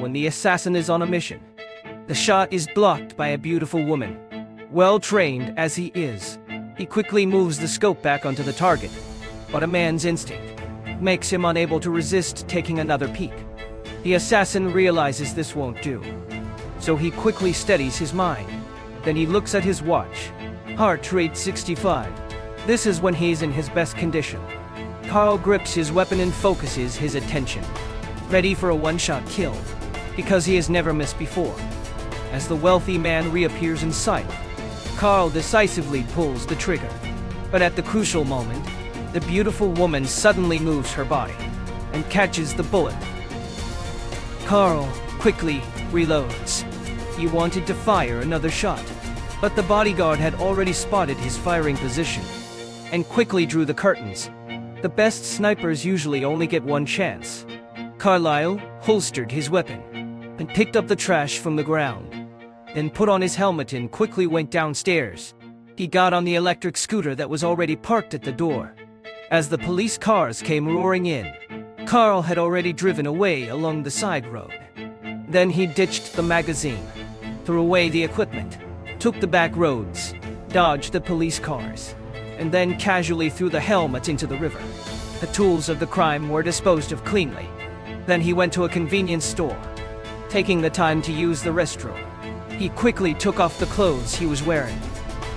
when the assassin is on a mission. The shot is blocked by a beautiful woman. Well trained as he is, he quickly moves the scope back onto the target, but a man's instinct makes him unable to resist taking another peek. The assassin realizes this won't do, so he quickly steadies his mind. Then he looks at his watch. Heart rate 65. This is when he's in his best condition. Carl grips his weapon and focuses his attention, ready for a one-shot kill, because he has never missed before. As the wealthy man reappears in sight, Carl decisively pulls the trigger. But at the crucial moment, the beautiful woman suddenly moves her body and catches the bullet. Carl quickly reloads. He wanted to fire another shot, but the bodyguard had already spotted his firing position and quickly drew the curtains. The best snipers usually only get one chance. Carlyle holstered his weapon and picked up the trash from the ground, then put on his helmet and quickly went downstairs. He got on the electric scooter that was already parked at the door. As the police cars came roaring in, Carl had already driven away along the side road. Then he ditched the magazine, threw away the equipment, took the back roads, dodged the police cars, and then casually threw the helmet into the river. The tools of the crime were disposed of cleanly. Then he went to a convenience store, taking the time to use the restroom. He quickly took off the clothes he was wearing,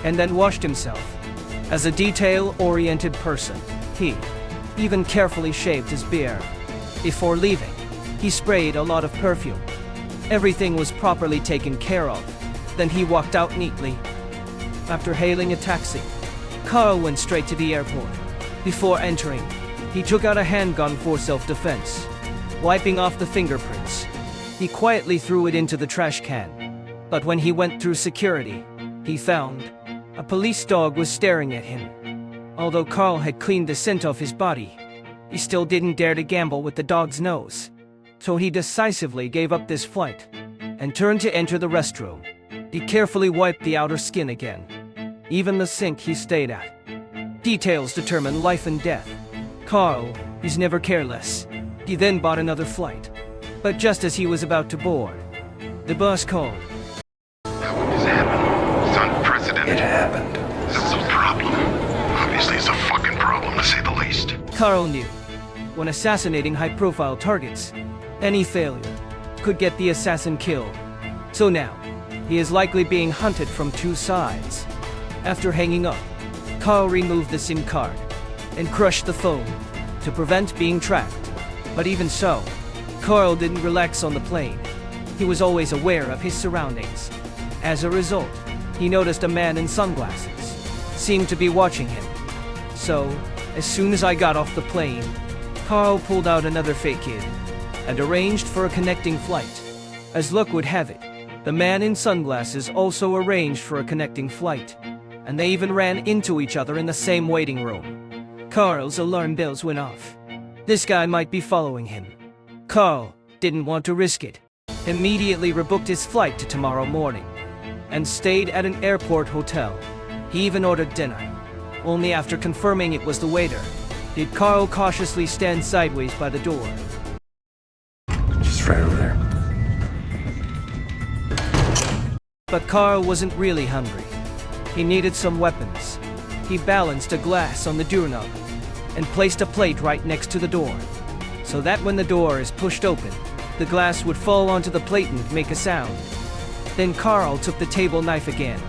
and then washed himself. As a detail-oriented person, he even carefully shaved his beard. Before leaving, he sprayed a lot of perfume. Everything was properly taken care of. Then he walked out neatly. After hailing a taxi, Carl went straight to the airport. Before entering, he took out a handgun for self-defense. Wiping off the fingerprints, he quietly threw it into the trash can. But when he went through security, he found a police dog was staring at him. Although Carl had cleaned the scent off his body, he still didn't dare to gamble with the dog's nose. So he decisively gave up this flight and turned to enter the restroom. He carefully wiped the outer skin again, even the sink he stayed at. Details determine life and death. Carl is never careless. He then bought another flight. But just as he was about to board, the bus called. How would this happen? It's unprecedented. It happened. That's a problem. Obviously, it's a fucking problem, to say the least. Carl knew, when assassinating high-profile targets, any failure could get the assassin killed. So now, he is likely being hunted from two sides. After hanging up, Carl removed the SIM card and crushed the phone to prevent being tracked. But even so, Carl didn't relax on the plane. He was always aware of his surroundings. As a result, he noticed a man in sunglasses seemed to be watching him. So, as soon as I got off the plane, Carl pulled out another fake kid and arranged for a connecting flight. As luck would have it, the man in sunglasses also arranged for a connecting flight, and they even ran into each other in the same waiting room. Carl's alarm bells went off. This guy might be following him. Carl didn't want to risk it. Immediately rebooked his flight to tomorrow morning and stayed at an airport hotel. He even ordered dinner. Only after confirming it was the waiter did Carl cautiously stand sideways by the door. Just right over there. But Carl wasn't really hungry. He needed some weapons. He balanced a glass on the doorknob and placed a plate right next to the door, so that when the door is pushed open, the glass would fall onto the plate and make a sound. Then Carl took the table knife again,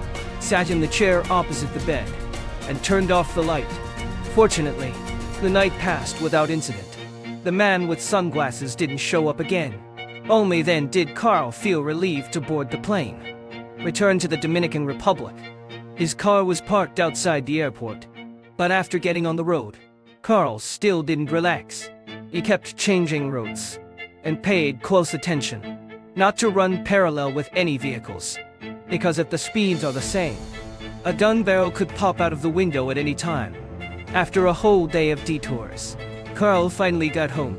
sat in the chair opposite the bed, and turned off the light. Fortunately, the night passed without incident. The man with sunglasses didn't show up again. Only then did Carl feel relieved to board the plane. Returned to the Dominican Republic. His car was parked outside the airport. But after getting on the road, Carl still didn't relax. He kept changing routes and paid close attention not to run parallel with any vehicles, because if the speeds are the same, a gun barrel could pop out of the window at any time. After a whole day of detours, Carl finally got home,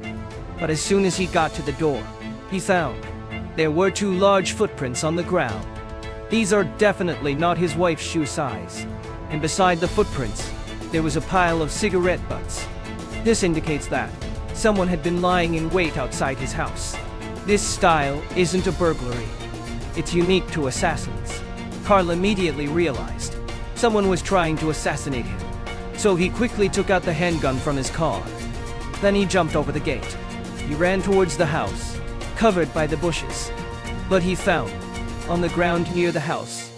but as soon as he got to the door, he found there were two large footprints on the ground. These are definitely not his wife's shoe size, and beside the footprints, there was a pile of cigarette butts. This indicates that someone had been lying in wait outside his house. This style isn't a burglary. It's unique to assassins. Carl immediately realized someone was trying to assassinate him, so he quickly took out the handgun from his car. Then he jumped over the gate. He ran towards the house, covered by the bushes. But he found, on the ground near the house,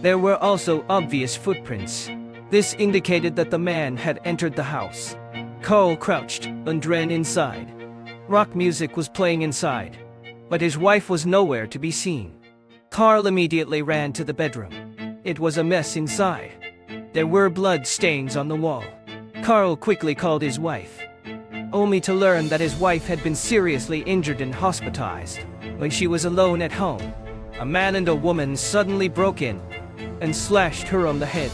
there were also obvious footprints. This indicated that the man had entered the house. Carl crouched and ran inside. Rock music was playing inside, but his wife was nowhere to be seen. Carl immediately ran to the bedroom. It was a mess inside. There were blood stains on the wall. Carl quickly called his wife, only to learn that his wife had been seriously injured and hospitalized. When she was alone at home, a man and a woman suddenly broke in and slashed her on the head.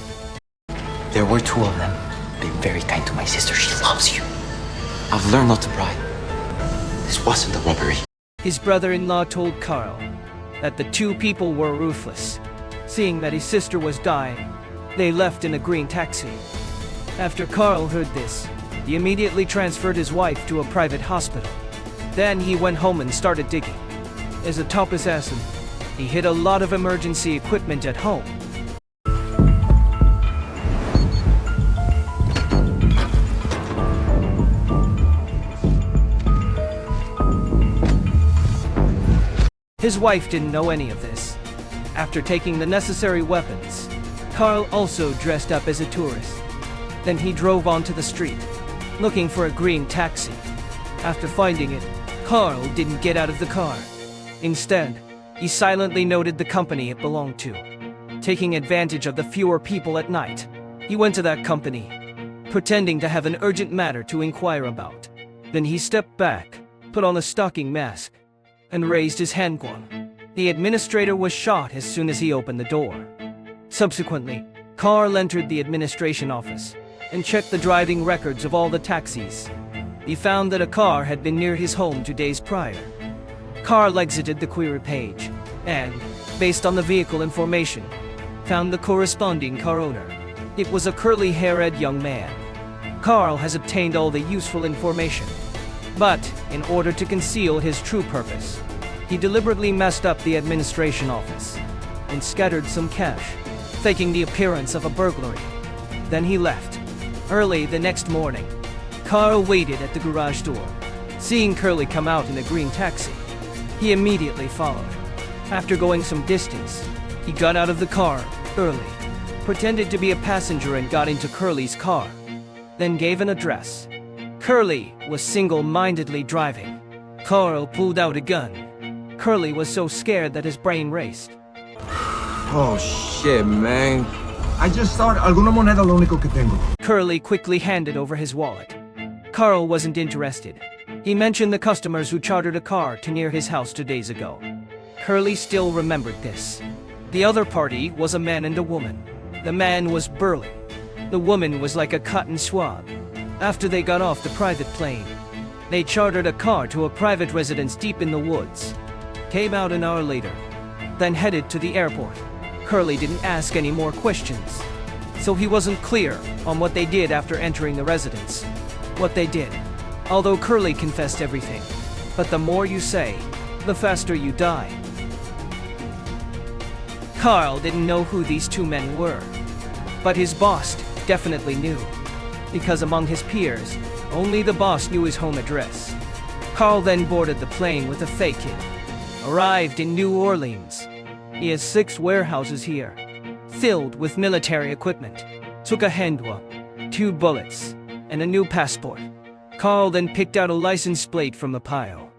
There were two of them. They're very kind to my sister. She loves you. I've learned not to pry. This wasn't a robbery. His brother-in-law told Carl that the two people were ruthless. Seeing that his sister was dying, they left in a green taxi. After Carl heard this, he immediately transferred his wife to a private hospital. Then he went home and started digging. As a top assassin, he hid a lot of emergency equipment at home. His wife didn't know any of this. After taking the necessary weapons, Carl also dressed up as a tourist. Then he drove onto the street, looking for a green taxi. After finding it, Carl didn't get out of the car. Instead, he silently noted the company it belonged to. Taking advantage of the fewer people at night, he went to that company, pretending to have an urgent matter to inquire about. Then he stepped back, put on a stocking mask, and raised his handgun. The administrator was shot as soon as he opened the door. Subsequently, Carl entered the administration office and checked the driving records of all the taxis. He found that a car had been near his home 2 days prior. Carl exited the query page and, based on the vehicle information, found the corresponding car owner. It was a curly-haired young man. Carl has obtained all the useful information, but in order to conceal his true purpose, he deliberately messed up the administration office and scattered some cash, faking the appearance of a burglary. Then he left. Early the next morning, Carl waited at the garage door. Seeing Curly come out in a green taxi, he immediately followed. After going some distance, he got out of the car early, pretended to be a passenger and got into Curly's car, then gave an address. Curly was single-mindedly driving. Carl pulled out a gun. Curly was so scared that his brain raced. Oh shit, man. I just thought alguna moneda lo único que tengo. Curly quickly handed over his wallet. Carl wasn't interested. He mentioned the customers who chartered a car to near his house 2 days ago. Curly still remembered this. The other party was a man and a woman. The man was burly. The woman was like a cotton swab. After they got off the private plane, they chartered a car to a private residence deep in the woods. Came out an hour later, then headed to the airport. Curly didn't ask any more questions, so he wasn't clear on what they did after entering the residence. What they did, although Curly confessed everything. But the more you say, the faster you die. Carl didn't know who these two men were, but his boss definitely knew, because among his peers, only the boss knew his home address. Carl then boarded the plane with a fake kit. Arrived in New Orleans. He has 6 warehouses here, filled with military equipment. Took a handgun, 2 bullets, and a new passport. Carl then picked out a license plate from the pile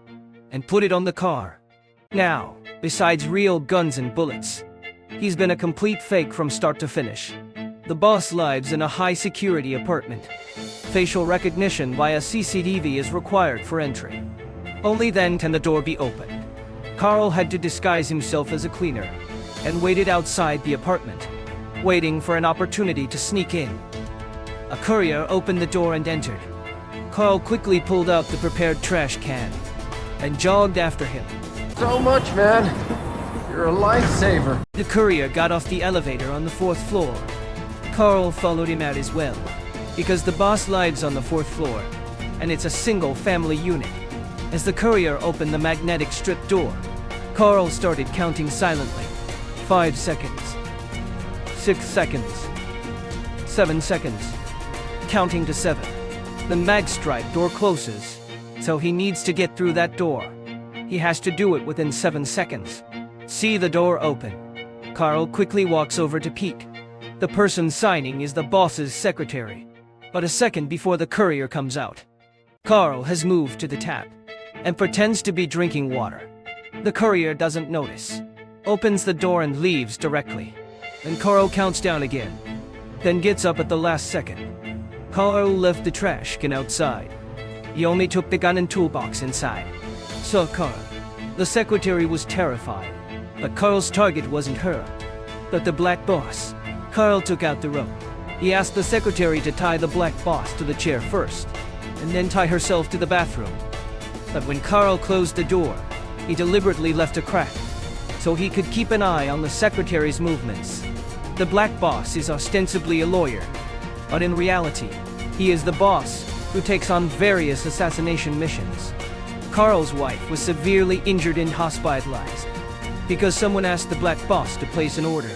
and put it on the car. Now, besides real guns and bullets, he's been a complete fake from start to finish. The boss lives in a high-security apartment. Facial recognition via CCTV is required for entry. Only then can the door be opened. Carl had to disguise himself as a cleaner and waited outside the apartment, waiting for an opportunity to sneak in. A courier opened the door and entered. Carl quickly pulled out the prepared trash can and jogged after him. So much, man. You're a lifesaver. The courier got off the elevator on the 4th floor. Carl followed him out as well, because the boss lives on the 4th floor, and it's a single family unit, As the courier opened the magnetic strip door, Carl started counting silently. 5 seconds. 6 seconds. 7 seconds. Counting to 7. The mag stripe door closes, so he needs to get through that door. He has to do it within 7 seconds. See the door open. Carl quickly walks over to Pete. The person signing is the boss's secretary. But a second before the courier comes out, Carl has moved to the tap and pretends to be drinking water. The courier doesn't notice, opens the door and leaves directly. Then Carl counts down again, then gets up at the last second. Carl left the trash can outside. He only took the gun and toolbox inside. So Carl, the secretary, was terrified. But Carl's target wasn't her, but the black boss. Carl took out the rope. He asked the secretary to tie the black boss to the chair first, and then tie herself to the bathroom. But when Carl closed the door, he deliberately left a crack, so he could keep an eye on the secretary's movements. The black boss is ostensibly a lawyer, but in reality, he is the boss who takes on various assassination missions. Carl's wife was severely injured and hospitalized because someone asked the black boss to place an order.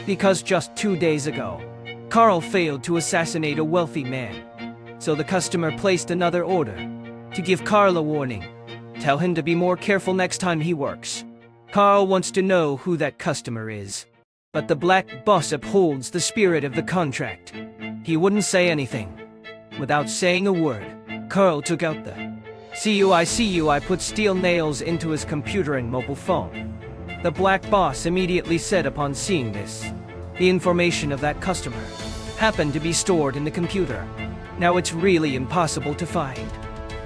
Because just 2 days ago, Carl failed to assassinate a wealthy man. So the customer placed another order to give Carl a warning. Tell him to be more careful next time he works. Carl wants to know who that customer is. But the black boss upholds the spirit of the contract. He wouldn't say anything. Without saying a word, Carl took out the CUI, put steel nails into his computer and mobile phone. The black boss immediately said upon seeing this, the information of that customer happened to be stored in the computer. Now it's really impossible to find.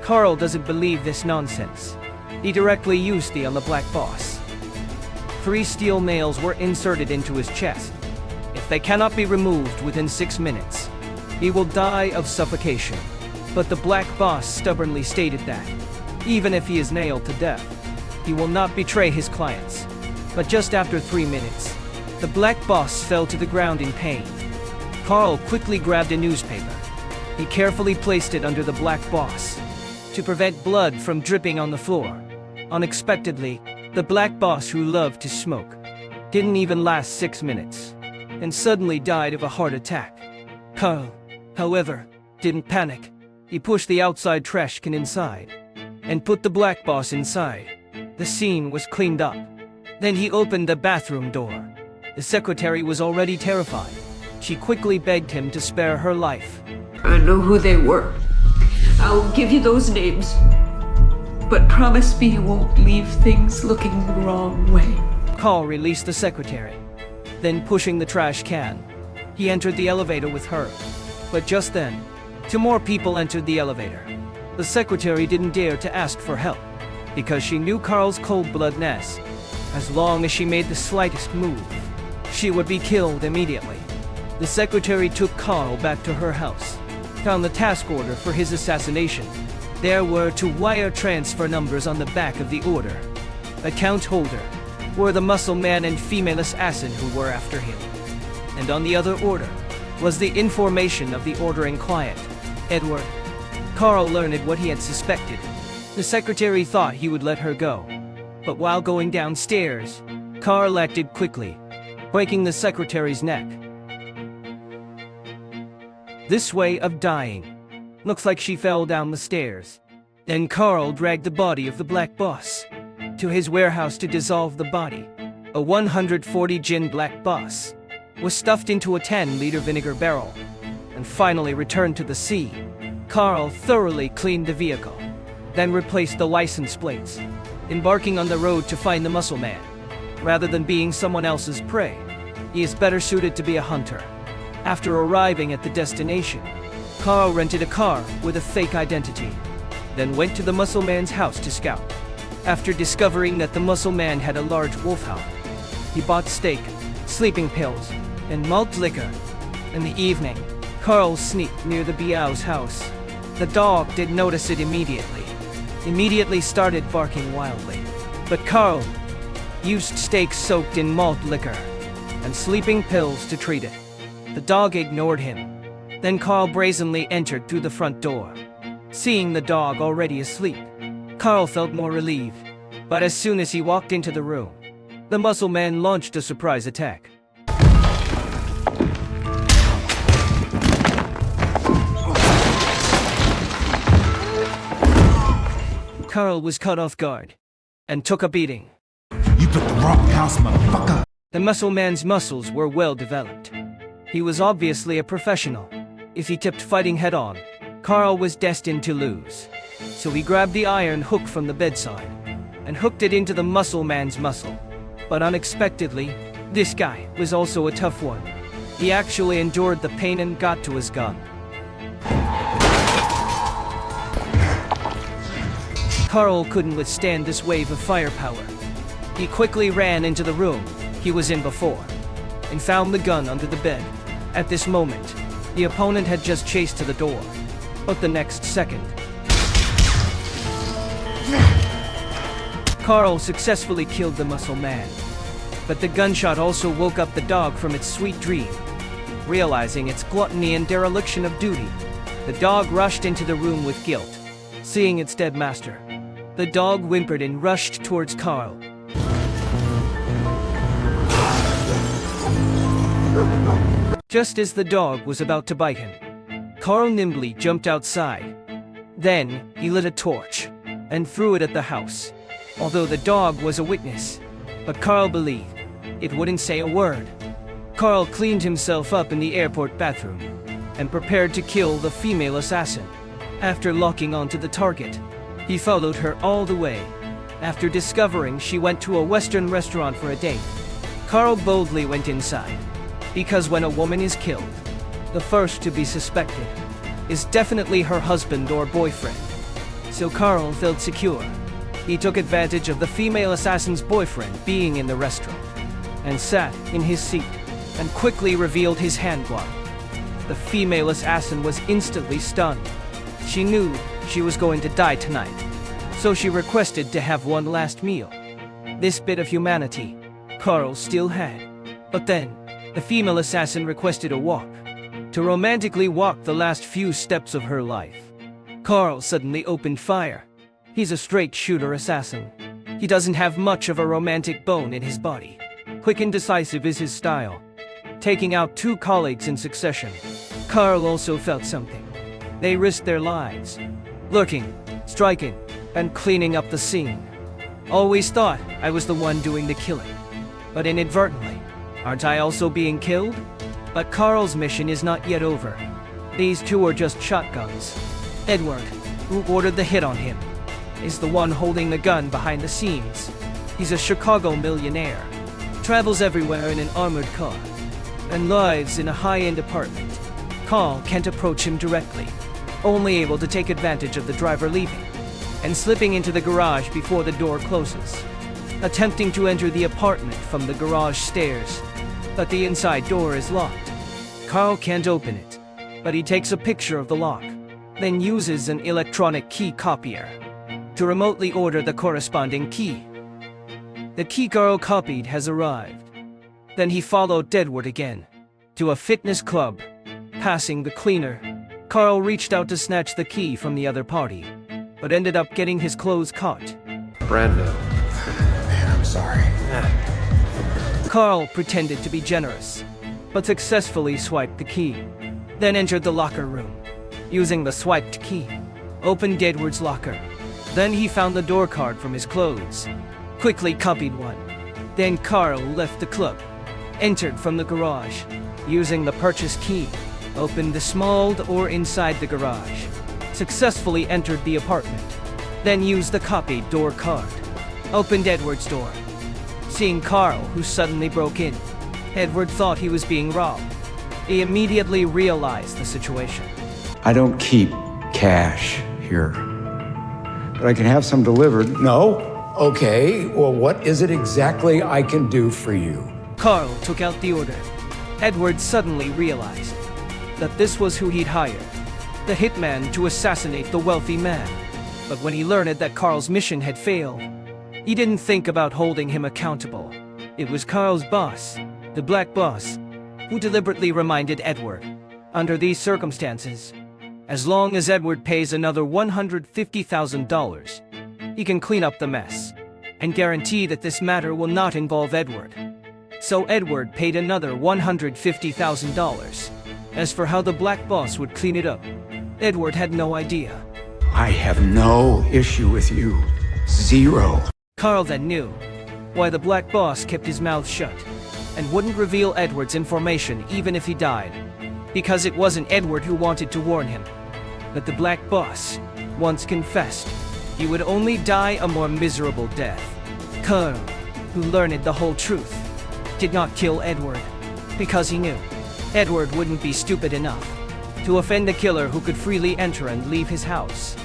Carl doesn't believe this nonsense. He directly used on the black boss. 3 steel nails were inserted into his chest. If they cannot be removed within 6 minutes, he will die of suffocation. But the black boss stubbornly stated that, even if he is nailed to death, he will not betray his clients. But just after 3 minutes, the black boss fell to the ground in pain. Carl quickly grabbed a newspaper. He carefully placed it under the black boss to prevent blood from dripping on the floor. Unexpectedly, the black boss, who loved to smoke, didn't even last 6 minutes and suddenly died of a heart attack. Carl, however, didn't panic. He pushed the outside trash can inside and put the black boss inside. The scene was cleaned up. Then he opened the bathroom door. The secretary was already terrified. She quickly begged him to spare her life. I know who they were. I'll give you those names. But promise me you won't leave things looking the wrong way. Carl released the secretary. Then, pushing the trash can, he entered the elevator with her. But just then, 2 more people entered the elevator. The secretary didn't dare to ask for help, because she knew Carl's cold-bloodedness. As long as she made the slightest move, she would be killed immediately. The secretary took Carl back to her house, found the task order for his assassination. There were 2 wire transfer numbers on the back of the order. Account holder were the muscle man and female assassin who were after him. And on the other order was the information of the ordering client, Edward. Carl learned what he had suspected. The secretary thought he would let her go. But while going downstairs, Carl acted quickly, breaking the secretary's neck. This way of dying. Looks like she fell down the stairs. Then Carl dragged the body of the black boss to his warehouse to dissolve the body. A 140 gin black boss was stuffed into a 10-liter vinegar barrel and finally returned to the sea. Carl thoroughly cleaned the vehicle, then replaced the license plates, embarking on the road to find the muscle man. Rather than being someone else's prey, he is better suited to be a hunter. After arriving at the destination, Carl rented a car with a fake identity, then went to the muscle man's house to scout. After discovering that the muscle man had a large wolfhound, he bought steak, sleeping pills, and malt liquor. In the evening, Carl sneaked near the Biao's house. The dog did notice it immediately started barking wildly. But Carl used steak soaked in malt liquor and sleeping pills to treat it. The dog ignored him. Then Carl brazenly entered through the front door. Seeing the dog already asleep, Carl felt more relieved, but as soon as he walked into the room, the muscle man launched a surprise attack. Carl was caught off guard and took a beating. You took the wrong house, motherfucker. The muscle man's muscles were well developed. He was obviously a professional. If he tipped fighting head-on, Carl was destined to lose. So he grabbed the iron hook from the bedside and hooked it into the muscle man's muscle. But unexpectedly, this guy was also a tough one. He actually endured the pain and got to his gun. Carl couldn't withstand this wave of firepower. He quickly ran into the room he was in before and found the gun under the bed. At this moment, the opponent had just chased to the door, but the next second, Carl successfully killed the muscle man. But the gunshot also woke up the dog from its sweet dream. Realizing its gluttony and dereliction of duty, the dog rushed into the room with guilt. Seeing its dead master, the dog whimpered and rushed towards Carl. Just as the dog was about to bite him, Carl nimbly jumped outside. Then he lit a torch and threw it at the house. Although the dog was a witness, but Carl believed it wouldn't say a word. Carl cleaned himself up in the airport bathroom and prepared to kill the female assassin. After locking onto the target, he followed her all the way. After discovering she went to a Western restaurant for a date, Carl boldly went inside. Because when a woman is killed, the first to be suspected is definitely her husband or boyfriend. So Carl felt secure. He took advantage of the female assassin's boyfriend being in the restaurant and sat in his seat and quickly revealed his handgun. The female assassin was instantly stunned. She knew she was going to die tonight, so she requested to have one last meal. This bit of humanity Carl still had. But then, the female assassin requested a walk, to romantically walk the last few steps of her life. Carl suddenly opened fire. He's a straight shooter assassin. He doesn't have much of a romantic bone in his body. Quick and decisive is his style, taking out 2 colleagues in succession. Carl also felt something. They risked their lives, lurking, striking, and cleaning up the scene. Always thought I was the one doing the killing, but inadvertently, aren't I also being killed? But Carl's mission is not yet over. These 2 are just shotguns. Edward, who ordered the hit on him, is the one holding the gun behind the scenes. He's a Chicago millionaire, travels everywhere in an armored car, and lives in a high-end apartment. Carl can't approach him directly, only able to take advantage of the driver leaving and slipping into the garage before the door closes. Attempting to enter the apartment from the garage stairs, but the inside door is locked. Carl can't open it, but he takes a picture of the lock, then uses an electronic key copier to remotely order the corresponding key. The key Carl copied has arrived. Then he followed Edward again to a fitness club. Passing the cleaner, Carl reached out to snatch the key from the other party, but ended up getting his clothes caught. Brando. Man, I'm sorry. Carl pretended to be generous, but successfully swiped the key, then entered the locker room. Using the swiped key, opened Edward's locker. Then he found the door card from his clothes, quickly copied one. Then Carl left the club, entered from the garage, using the purchase key, opened the small door inside the garage, successfully entered the apartment, then used the copied door card, opened Edward's door. Seeing Carl, who suddenly broke in, Edward thought he was being robbed. He immediately realized the situation. I don't keep cash here, but I can have some delivered. No? Okay, well, what is it exactly I can do for you? Carl took out the order. Edward suddenly realized that this was who he'd hired, the hitman to assassinate the wealthy man. But when he learned that Carl's mission had failed, he didn't think about holding him accountable. It was Carl's boss, the Black Boss, who deliberately reminded Edward, under these circumstances, as long as Edward pays another $150,000, he can clean up the mess and guarantee that this matter will not involve Edward. So Edward paid another $150,000. As for how the Black Boss would clean it up, Edward had no idea. I have no issue with you. Zero. Carl then knew why the Black Boss kept his mouth shut and wouldn't reveal Edward's information even if he died. Because it wasn't Edward who wanted to warn him. But the Black Boss once confessed he would only die a more miserable death. Carl, who learned the whole truth, did not kill Edward because he knew Edward wouldn't be stupid enough to offend a killer who could freely enter and leave his house.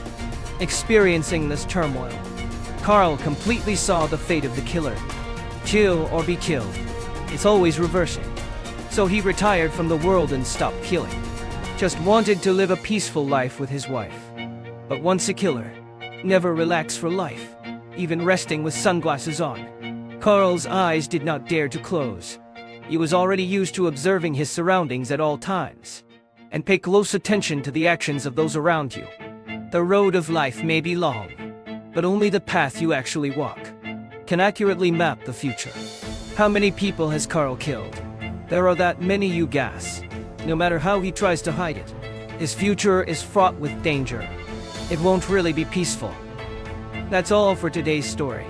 Experiencing this turmoil, Carl completely saw the fate of the killer. Kill or be killed. It's always reversing. So he retired from the world and stopped killing. Just wanted to live a peaceful life with his wife. But once a killer, never relax for life, even resting with sunglasses on. Carl's eyes did not dare to close. He was already used to observing his surroundings at all times. And pay close attention to the actions of those around you. The road of life may be long, but only the path you actually walk can accurately map the future. How many people has Carl killed? There are that many, you gas. No matter how he tries to hide it, his future is fraught with danger. It won't really be peaceful. That's all for today's story.